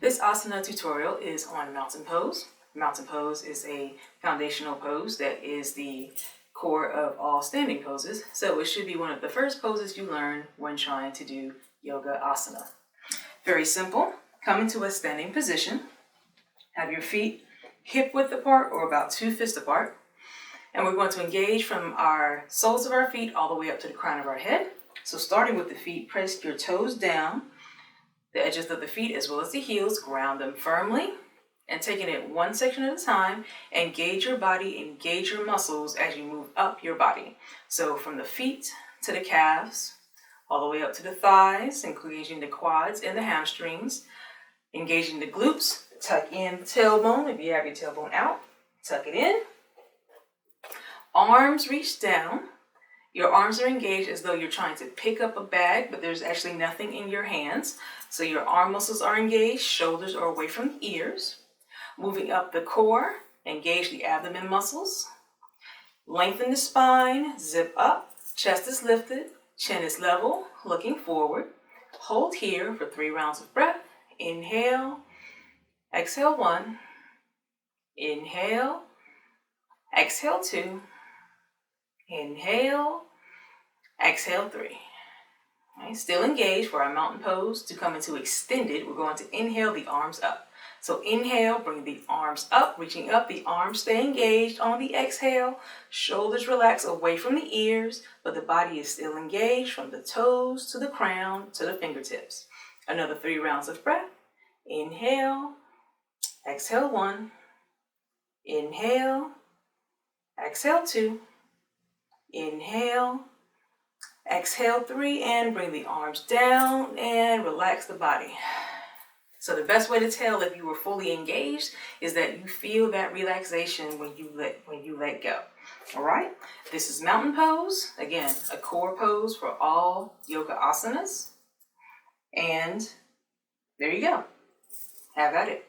This asana tutorial is on mountain pose. Mountain pose is a foundational pose that is the core of all standing poses, so it should be one of the first poses you learn when trying to do yoga asana. Very simple. Come into a standing position. Have your feet hip width apart or about 2 fists apart. And we're going to engage from our soles of our feet all the way up to the crown of our head. So starting with the feet, press your toes down, the edges of the feet as well as the heels, ground them firmly, and taking it one section at a time, engage your body, engage your muscles as you move up your body. So from the feet to the calves, all the way up to the thighs, engaging the quads and the hamstrings, engaging the glutes, tuck in the tailbone if you have your tailbone out, tuck it in. Arms reach down. Your arms are engaged as though you're trying to pick up a bag, but there's actually nothing in your hands. So your arm muscles are engaged, shoulders are away from the ears. Moving up the core, engage the abdomen muscles. Lengthen the spine, zip up, chest is lifted, chin is level, looking forward. Hold here for 3 rounds of breath. Inhale, exhale 1, inhale, exhale 2, inhale, exhale 3. Right, still engaged for our mountain pose. To come into extended, we're going to inhale the arms up. So inhale, bring the arms up, reaching up, the arms stay engaged on the exhale. Shoulders relax away from the ears, but the body is still engaged from the toes to the crown to the fingertips. Another 3 rounds of breath. Inhale, exhale 1, inhale, exhale 2, inhale, exhale 3, and bring the arms down and relax the body. So the best way to tell if you were fully engaged is that you feel that relaxation when you let go. All right, this is mountain pose. Again, a core pose for all yoga asanas. And there you go. Have at it.